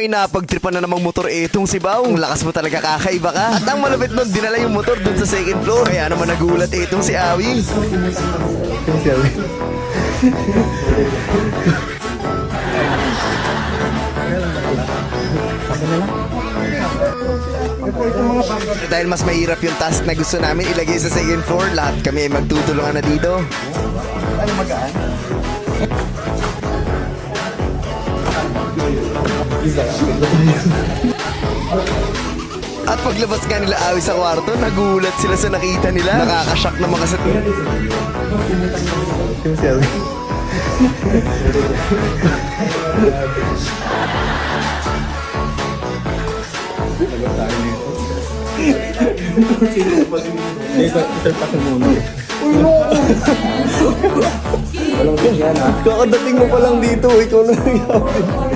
Ay napagtripan na namang motor etong si Bao. Ang lakas mo talaga, kakaiba ka. At ang malapit nun, dinala yung motor dun sa second floor. Kaya naman nagulat etong si Awi. Dahil mas mahirap yung task na gusto namin ilagay sa second floor, lahat kami ay magtutulungan na dito. Ano magaan? At paglabas nga nila Awi sa kwarto, nagulat sila sa nakita nila. Nakakashock naman kasi. Yung selfie. Ito muna. Uy, no! Walang yan, ha? Kakadating mo pa lang dito, ikaw na nangyari.